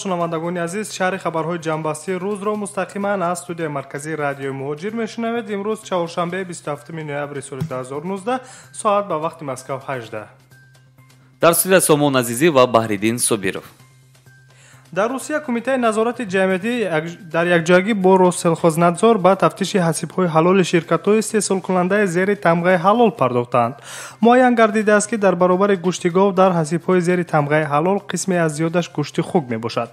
шунавандагони азиз, шархи хабархои чамъбастии рӯзро мустақиман аз студияи марказии радиои мухочири мешунавед. имрӯз чаҳоршанбе 27 ноябри соли 2019 соат ба вақти Москав 18. дар студия Сомон Азизӣ ва Баҳриддин Собиров. дар Русия кумитаи назорати ҷамъиятӣ дар якҷоягӣ бо Росселхознадзор ба тафтиши ҳасибҳои ҳалоли ширкатҳои истеҳсолкунандаи зери тамғаи ҳалол пардохтанд. муайян гардидааст ки дар баробари гӯшти гов дар ҳасибҳои зери тамғаи ҳалол қисме аз зиёдаш гӯшти хук мебошад.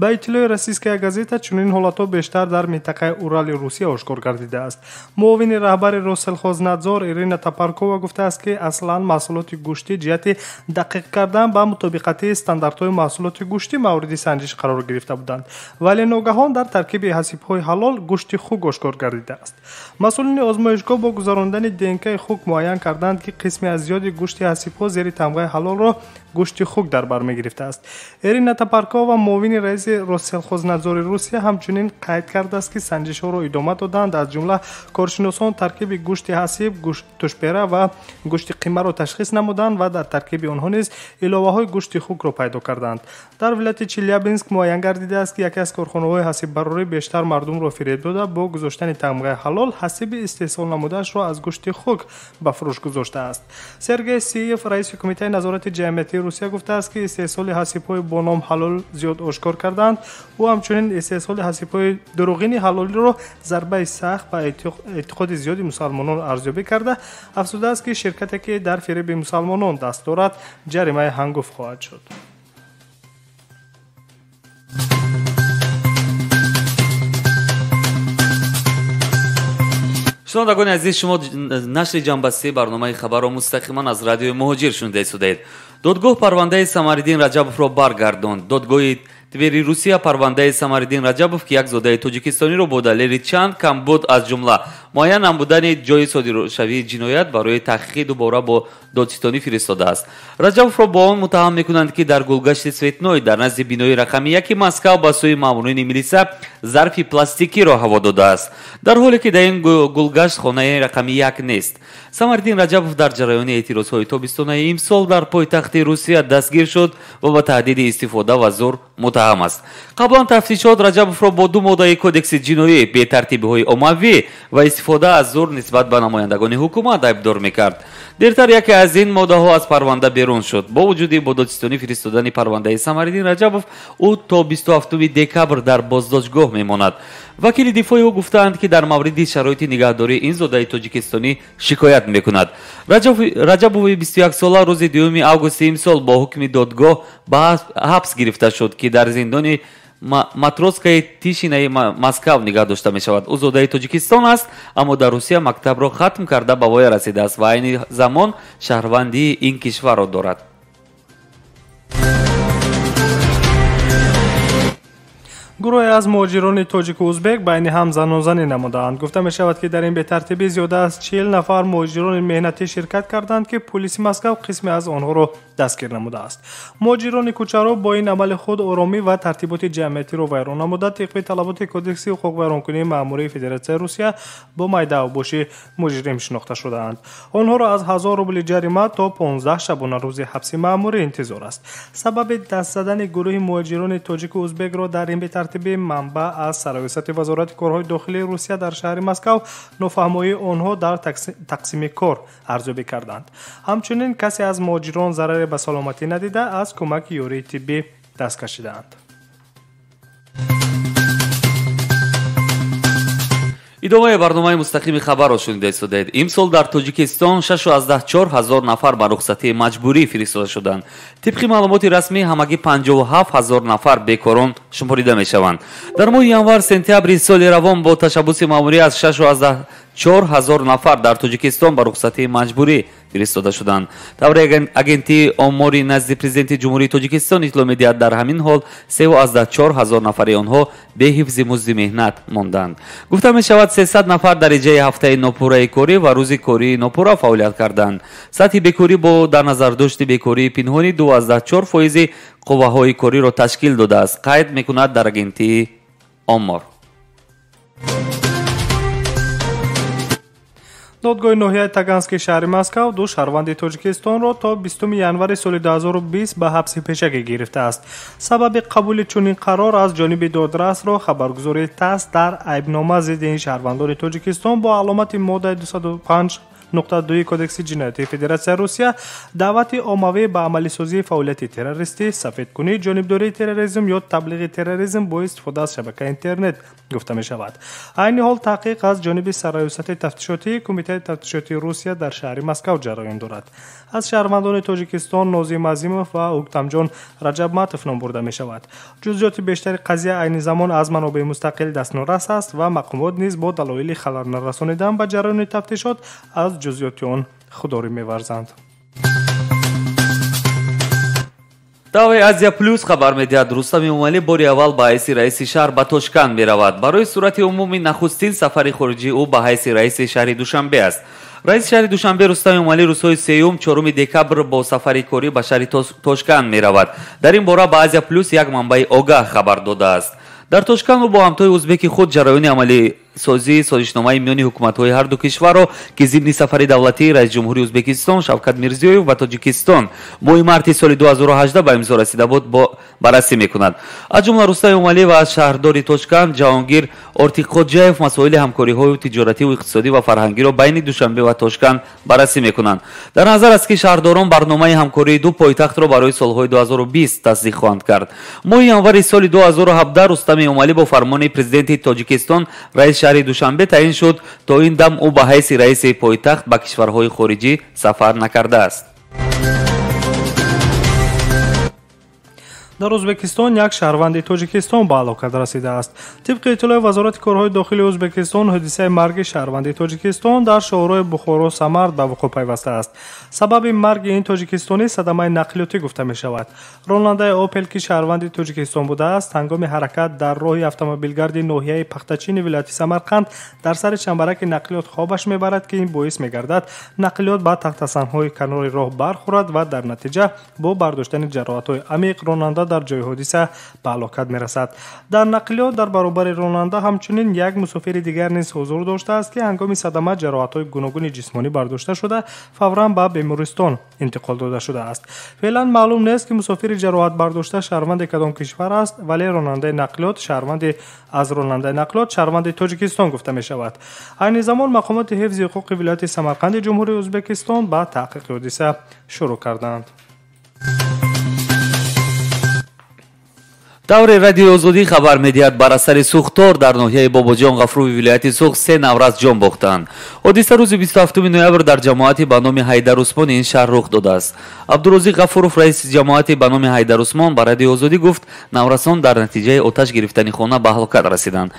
ба иттилои российская газета чунин ҳолатҳо бештар дар минтақаи Урали Русия ошкор гардидааст. муовини раҳбари Росселхознадзор Ирина Топаркова гуфтааст ки аслан маҳсулоти гӯшти ҷиҳати дақиқ кардан ба мутобиқати стандартҳои маҳсулоти гӯшти мавриди санҷиш қарор гирифта буданд, вале ногаҳон дар таркиби ҳасибҳои ҳалол гӯшти хук ошкор гардидааст. масъулини озмоишгоҳ бо гузарондани ДНК-и хук муайян карданд ки қисми аз зиёди гӯшти ҳасибҳо зери тамғаи ҳалолро гӯшти хук дар бар мегирифтааст. Ирина Топаркова муовини раиси Росселхознадзори Русия ҳамчунин қайд кардааст ки санҷишҳоро идома доданд. аз ҷумла коршиносон таркиби гӯшти ҳасиб, тӯшбера ва гӯшти қимаро ташхис намуданд ва дар таркиби онҳо низ иловаҳои гӯшти хукро пайдо карданд. дар вилояти Челябинск муайян гардидааст ки яке аз корхонаҳои ҳасиббарорӣ бештар мардумро фиреб дода бо гузоштани тамғаи ҳалол ҳасиби истеҳсол намудаашро аз гӯшти хук ба фурӯш гузоштааст. Сергей Сиев, раиси кумитаи назорати ҷамъиятии Русия гуфтааст ки истеҳсоли ҳасибҳои бо ном ҳалол зиёд ошкор карданд. ӯ ҳамчунин истеҳсоли ҳасибҳои дурӯғини ҳалолиро зарбаи сахт ба эътиқоди зиёди мусалмонон арзёбӣ карда, афзудааст ки ширкате ки дар фиреби мусалмонон даст дорад, ҷаримаи ҳангуф хоҳад шуд. шунавандагони азиз, шумо нашри ҷамъбастии барномаи хабарро мустақиман аз радиои муҳоҷир шунуда истодаед. додгоҳ парвандаи Самариддин Раҷабовро баргардонд. додгоҳи Твери Русия парвандаи Самариддин Раҷабов ки як зодаи тоҷикистониро бо далели чанд камбуд аз ҷумла муайян намбудани ҷои содиршавии ҷиноят барои таҳқиқи дубора бо додситонӣ фиристодааст. Раҷабовро бо он муттаҳам мекунанд ки дар гулгашти Светнои дар назди бинои рақами 1 Москав ба сӯи маъмурини милиса зарфи пластикиро ҳаво додааст, дар ҳоле ки дар ин гулгашт хонаи рақами 1 нест. Самариддин Раҷабов дар ҷараёни эътирозҳои тобистонаи имсол дар пойтахти Русия дастгир шуд ва ба таҳдиди истифода ва зур муттаҳам аст. қаблан тафтишот Раҷабовро бо 2 моддаи кодекси ҷиноӣ, бетартибиҳои оммавӣ ва истифода аз зур нисбат ба намояндагони ҳукумат айбдор мекард. дертар яке аз ин моддаҳо аз парванда берун шуд. бо вуҷуди бо додситонӣ фиристодани парвандаи Самариддин Раҷабов, ӯ то 27 декабр дар боздоштгоҳ мемонад. вакили дифои ӯ гуфтаанд ки дар мавриди шароити нигаҳдории ин зодаи тоҷикистонӣ шикоят мекунад. Раҷабови 21-сола рӯзи 2 августи имсол бо ҳукми додгоҳ ба ҳабс гирифта шуд, ки дар зиндони Матросскаи Тишинаи Москав нигаҳ дошта мешавад. ӯ зодаи Тоҷикистон аст, аммо дар Русия мактабро хатм карда ба воя расидааст ва айни замон шаҳрвандии ин кишварро дорад. гурӯҳе аз муҳоҷирони тоҷику узбек байни ҳам занозанӣ намудаанд. гуфта мешавад ки дар ин бетартибӣ зиёда аз 40 нафар муҳоҷирони меҳнатӣ ширкат карданд ки полиси Москав қисме аз онҳоро дастгир намудааст. муҳоҷирони кӯчаро бо ин амали худ оромӣ ва тартиботи ҷамъиятиро вайрон намуда, тибқи талаботи кодекси ҳуқуқвайронкунии маъмурии Федератсияи Русия бо майдаовбоши муҷрим шинохта шудаанд. онҳоро аз 1000 рубли ҷарима то 15 шабонарӯзи ҳабси маъмурӣ интизор аст. сабаби даст задани гурӯҳи муҳоҷирони тоҷику узбекро дар ин бетартибӣ манбаъ аз сароясати вазорати корҳои дохилии Русия дар шаҳри Москав нофаҳмоии онҳо дар тақсими кор арзёбӣ карданд. ҳамчунин касе аз муҳоҷирон зараре ба саломатӣ надида аз кӯмаки ёрии тиббӣ даст кашидаанд. идомаи барномаи мустақими хабарро шунида истодаед. имсол дар Тоҷикистон 64 000 нафар ба рухсатии маҷбурӣ фиристода шуданд. тибқи маълумоти расмӣ ҳамагӣ 57 000 нафар бекорон шуморида мешаванд. дар моҳи январ-сентябри соли равон бо ташаббуси маъмурӣ аз 64 000 нафар дар Тоҷикистон ба рухсатии маҷбурӣ фиристода шуданд. тавре агентии омори назди президенти ҷумҳурии Тоҷикистон итлоъ медиҳад, дар ҳамин ҳол 34 000 нафари онҳо беҳифзи музди меҳнат монданд. гуфта мешавад 300 нафар дар иҷраи ҳафтаи нопурраи корӣ ва рӯзи кории нопурра фаъолият карданд. сатҳи бекорӣ бо дар назардошти бекории пинҳонӣ 12% қувваҳои кориро ташкил додааст, қайд мекунад дар агентии омор. додгоҳи ноҳияи Таганскаяи шаҳри Москва ду шаҳрванди Тоҷикистонро то 20 январи соли 2020 ба ҳабси пешакӣ гирифтааст. Сабаби қабули чунин қарор аз ҷониби додрасро хабаргузории ТАСС дар айбнома зидди ин шаҳрвандони Тоҷикистон бо аломати моддаи 205.2 кодекси ҷиноятии Федератсияи Русия даъвати оммавӣ ба амалисозии фаъолияти террористӣ, сафедкунӣ, ҷонибдории терроризм ё таблиғи терроризм бо истифода аз шабакаи интернет гуфта мешавад. айни ҳол таҳқиқ аз ҷониби сарраёсати тафтишотии Кумитаи тафтишотии Русия дар шаҳри Москва ҷараён дорад. аз шаҳрвандони Тоҷикистон Нозим Азимов ва Уктамҷон Раҷабматов ном бурда мешавад. ҷузъиёти бештари қазия айни замон аз манобеъи мустақил дастнорас аст ва мақомот низ бо далоили халал расонидан ба ҷараёни тафтишот аз ҷузъиёти он худорӣ меварзанд. даваи Азия плюс хабар медиҳад, Рустами Умалӣ бори аввал ба ҳайси раиси шаҳр ба Тошканд меравад. барои сурати умуми нахустин сафари хориҷии ӯ ба ҳайси раиси шаҳри Душанбе аст. раиси шаҳри Душанбе Рустами Умалӣ рӯзҳои 3-4 декабр бо сафари корӣ ба шаҳри Тошканд меравад. дар ин бора ба Азия плюс як манбаи огаҳ хабар додааст. дар Тошканд ӯ бо ҳамтои ӯзбеки худ ҷараёни амалисозии созишномаи миёни ҳукуматҳои ҳарду кишварро ки зимни сафари давлатии раис ҷумҳури Узбекистон Шавкат Мирзиёев ба Тоҷикистон моҳи марти соли 2018 ба имзо расида буд баррасӣ мекунад. аз ҷумла Рустами Умалӣ ва аз шаҳрдори Тошканд Ҷаҳонгир Ортиқоҷаев масоили ҳамкориҳои тиҷоративу иқтисодӣ ва фарҳангиро байни Душанбе ва Тошканд баррасӣ мекунанд. дар назар аст ки шаҳрдорон барномаи ҳамкории ду пойтахтро барои солҳои 2020 тасдиқ хоҳанд кард. моҳи январи соли 2017 Рустами Умалӣ бо фармони президенти Тоҷикистон раис шаҳри Душанбе таъин шуд. то ин дам ӯ ба ҳайси раиси пойтахт ба кишварҳои хориҷӣ сафар накардааст. дар Узбекистон як шаҳрванди Тоҷикистон ба ҳалокат расидааст. тибқи иттилои вазорати корҳои дохилии Узбекистон, ҳодисаи марги шаҳрванди Тоҷикистон дар шоҳроҳи Бухоро Самард ба вуқӯъ пайвастааст. сабаби марги ин тоҷикистонӣ садамаи нақлиётӣ гуфта мешавад. ронандаи Опел ки шаҳрванди Тоҷикистон будааст, ҳангоми ҳаракат дар роҳи автомобилгарди ноҳияи Пахтачини вилояти Самарқанд дар сари чамбараки нақлиёт хобаш мебарад ки ин боис мегардад нақлиёт ба тахтасанҳои канори роҳ бархӯрад ва дар натиҷа бо бардоштани ҷароҳатҳои амиқ ронанда дар ҷои ҳодиса ба ҳалокат мерасад. дар нақлиёт дар баробари ронанда ҳамчунин як мусофири дигар низ ҳузур доштааст ки ҳангоми садама ҷароҳатҳои гуногуни ҷисмонӣ бардошта шуда фавран ба бемористон интиқол дода шудааст. феълан маълум нест ки мусофири ҷароҳат бардошта шаҳрванди кадом кишвар аст, вале ронандаи нақлиёт шаҳрванди Тоҷикистон гуфта мешавад. айни замон мақомоти ҳифзи ҳуқуқи вилояти Самарқанди ҷумҳурии Ӯзбекистон ба таҳқиқи ҳодиса шурӯъ карданд. давре радиои озодӣ хабар медиҳад, бар асари сӯхтор дар ноҳияи Бобоҷон Ғафурови вилояти Суғ 3 наврас ҷон бохтанд. ҳодиса рӯзи 27 ноябр дар ҷамоати ба номи Ҳайдар Усмони ин шаҳр рух додааст. Абдурозиқ Ғафуров раиси ҷамоати ба номи Ҳайдар Усмон ба радиои озодӣ гуфт, наврасон дар натиҷаи оташ гирифтани хона ба ҳалокат расиданд.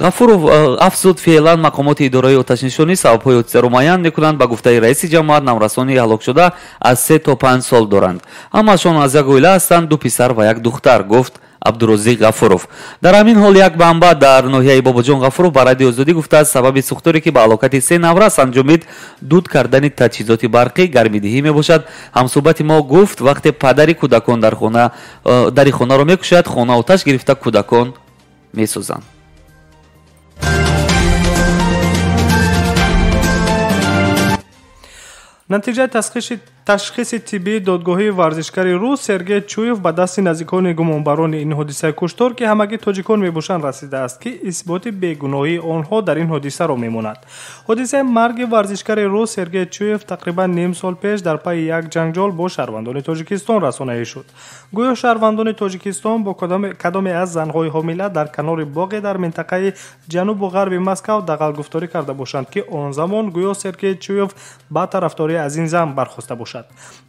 Ғафуров афзуд, феълан мақомоти идораи оташнишонӣ сабабҳои ҳодисаро муайян мекунанд. ба гуфтаи раиси ҷамоат наврасони ҳалокшуда аз 3 то 5 сол доранд. ҳамаашон аз як оила ҳастанд, ду писар ва як духтар, гуфт Абдурозиқ Ғафуров. дар ҳамин ҳол як манбаъ дар ноҳияи Бобоҷон Ғафуров ба радиои озодӣ гуфтааст, сабаби сӯхторе ки ба ҳалокати 3 наврас анҷомид дуд кардани таҷҳизоти барқӣ гармидиҳӣ мебошад. ҳамсӯҳбати мо гуфт, вақте падари кӯдакон дари хонаро мекушад, хона оташ гирифта кӯдакон месӯзанд. натиҷаи ташхиси тиббии додгоҳии варзишгари рус Сергей Чуев ба дасти наздикони гумонбарони ин ҳодисаи куштор ки ҳамагӣ тоҷикон мебошанд расидааст ки исботи бегуноҳии онҳо дар ин ҳодисаро мемонад. ҳодисаи марги варзишгари рус Сергей Чуев тақрибан ним сол пеш дар пайи як ҷанҷол бо шаҳрвандони Тоҷикистон расонаӣ шуд. гӯё шаҳрвандони Тоҷикистон бо кадоме аз занҳои ҳомила дар канори боғе дар минтақаи ҷанубу ғарби Москав дағалгуфторӣ карда бошанд ки он замон гӯё Сергей Чуев ба тарафдорӣ аз ин зан бархоста бошад.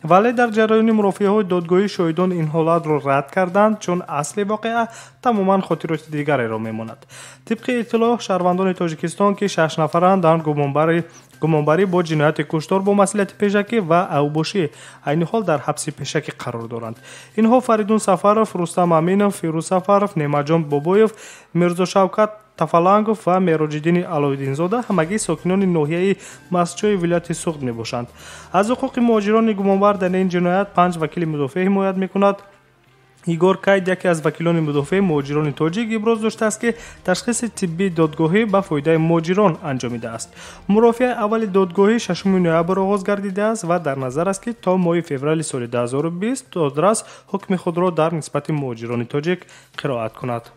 вале дар ҷараёни мурофиаҳои додгоҳӣ шоҳидон ин ҳолатро рад карданд, чун асли воқеа тамоман хотироти дигареро мемонад. тибқи иттилоъ шаҳрвандони Тоҷикистон ки 6 нафаранд дар гумонбарӣ бо ҷинояти куштор бо масъулияти пешакӣ ва авбошӣ айни ҳол дар ҳабси пешакӣ қарор доранд. инҳо Фаридун Сафаров, Рустам Аминов, Фирӯз Сафаров, Немаҷон Бобоев, Мирзо Шавкат Тафалангов ва Мероҷиддини Алоиддинзода ҳамагӣ сокинони ноҳияи Масҷои вилояти Суғд мебошанд. аз ҳуқуқи муҳоҷирони гумонбар дар ин ҷиноят 5 вакили мудофиъ ҳимоят мекунад. игор кайд яке аз вакилони мудофиаи муҳоҷирони тоҷик иброз доштааст ки ташхиси тиббии додгоҳӣ ба фоидаи муҳоҷирон анҷомидааст. мурофиаи аввали додгоҳӣ 6 ноябр оғоз гардидааст ва дар назар аст ки то моҳи феврали соли 2020 додрас ҳукми худро дар нисбати муҳоҷирони тоҷик қироат кунад.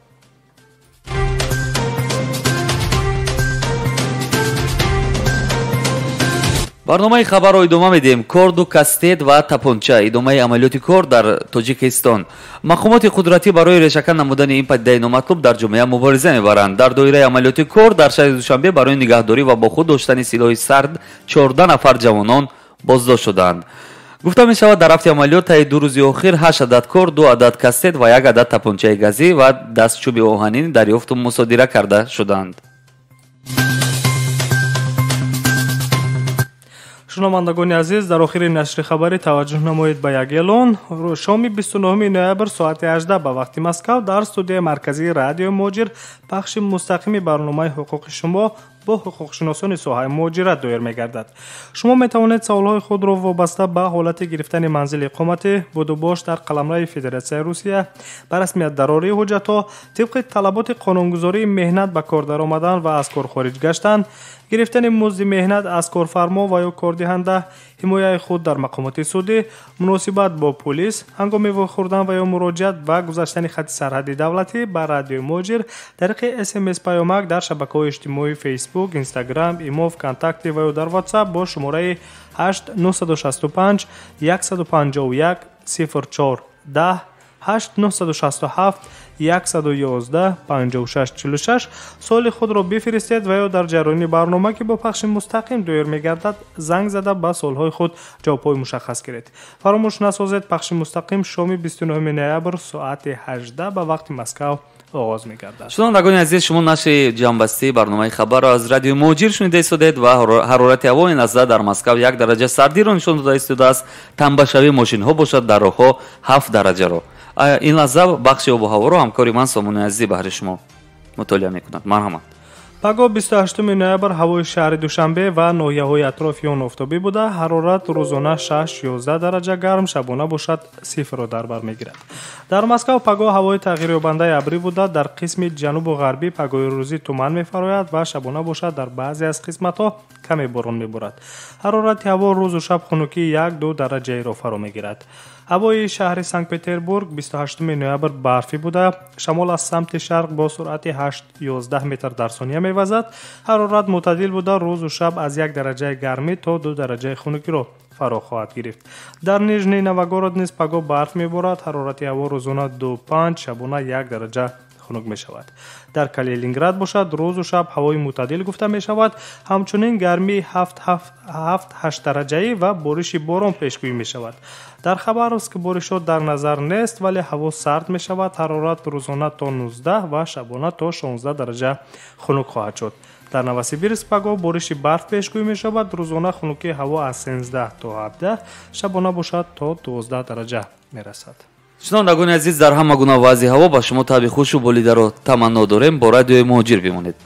барномаи хабарро идома медиҳем. корду кастет ва тапонча идомаи амалиёти кор дар тоҷикистон. мақомоти қудратӣ барои решака намудани ин падидаи номатлуб дар ҷомеа мубориза мебаранд. дар доираи амалиёти кор дар шаҳри душанбе барои нигаҳдорӣ ва бо худ доштани силоҳи сард 14 нафар ҷавонон боздошт шуданд. гуфта мешавад дар ҳафти амалиёт таи 2 рӯзи охир 8 адад кор, 2 адад кастет ва 1 адад тапончаи газӣ ва дастчӯби оҳанин дарёфту мусодира карда шуданд. шунавандагони азиз, дар охири нашри хабари таваҷҷӯҳ намоед ба як эълон. шоми 29 ноябр соати 18 ба вақти Москав дар студияи марказии радиои муҳоҷир пахши мустақими барномаи ҳуқуқи шумо бо ҳуқуқшиносони соҳаи муҳоҷират доир мегардад. шумо метавонед саволҳои худро вобаста ба ҳолати гирифтани манзили иқомати будубош дар қаламраи Федератсияи Русия, ба расмият дарории ҳуҷҷатҳо, тибқи талаботи қонунгузории меҳнат ба кор даромадан ва аз кор хориҷ гаштан, гирифтани музди меҳнат аз корфармо ва ё кордиҳанда, ҳимояи худ дар мақомоти судӣ, муносибат бо полис, ҳангоми вохӯрдан ва ё муроҷиат ба гузаштани хатти сарҳади давлатӣ ба радиои муҳоҷир тариқи SMS паёмак дар шабакаҳои иҷтимоии Facebook, Instagram, Imo, ВКонтакте ва ё дар WhatsApp бо шумораи 8965 151 04 10 8967 111 5646 соли худро бифиристед ва ё дар ҷараёни барнома ки бо пахши мустақим доир мегардад занг зада ба суолҳои худ ҷавобҳои мушаххас гиред. фаромӯш насозед, пахши мустақим шоми 29 ноябр соати 18 ба вақти Москав оғоз мегардад. шунавандагони азиз, шумо нашри ҷамъбастии барномаи хабарро аз радиои муҳоҷир шунида истодед ва ҳарорати ҳавои назда дар Москав 1 дараҷа сардиро нишон дода истодааст. танбашавии мошинҳо бошад, дар роҳҳо 7 дараҷаро. ин лаҳза бахши обу ҳаворо ҳамкори ман Сомони Азизӣ баҳри шумо мутолиа мекунад. марҳамат. паго 28 ноябр ҳавои шаҳри Душанбе ва ноҳияҳои атрофи он офтобӣ буда, ҳарорат рӯзона 6-11 дараҷа гарм, шабона бошад 0-ро дар бар мегирад. дар Москав паго ҳавои тағйирёбандаи абрӣ буда, дар қисми ҷанубу ғарбӣ пагои рӯзӣ туман мефарояд ва шабона бошад дар баъзе аз қисматҳо каме борон меборад. ҳарорати ҳаво рӯзу шаб хунукии 1-2 дараҷаеро фаро мегирад. ҳавои шаҳри Санкт-Петербург 28 ноябр барфӣ буда, шамол аз самти шарқ бо суръати 8-11 метр дар сония мевазад. ҳарорат мӯътадил буда, рӯзу шаб аз 1 дараҷаи гармӣ то 2 дараҷаи хунукиро фаро хоҳад гирифт. дар Нижний Новгород низ паго барф меборад. ҳарорати ҳаво рӯзона 2-5, шабона 1 дараҷа хунук мешавад. дар Калининград бошад, рӯзу шаб ҳавои мӯътадил гуфта мешавад. ҳамчунин гармии 7-8 дараҷаӣ ва бориши борон пешгӯӣ мешавад. дар Хабаровск боришот дар назар нест, вале ҳаво сард мешавад. ҳарорат рӯзона то 19 ва шабона то 16 дараҷа хунук хоҳад шуд. дар Новосибирск паго бориши барф пешгӯӣ мешавад. рӯзона хунукии ҳаво аз 13 то 17, шабона бошад то 12 дараҷа мерасад. шунавандагони азиз, дар ҳама гуна вазъи ҳаво ба шумо таби хушу болидаро таманно дорем. бо радиои муҳоҷир бимонед.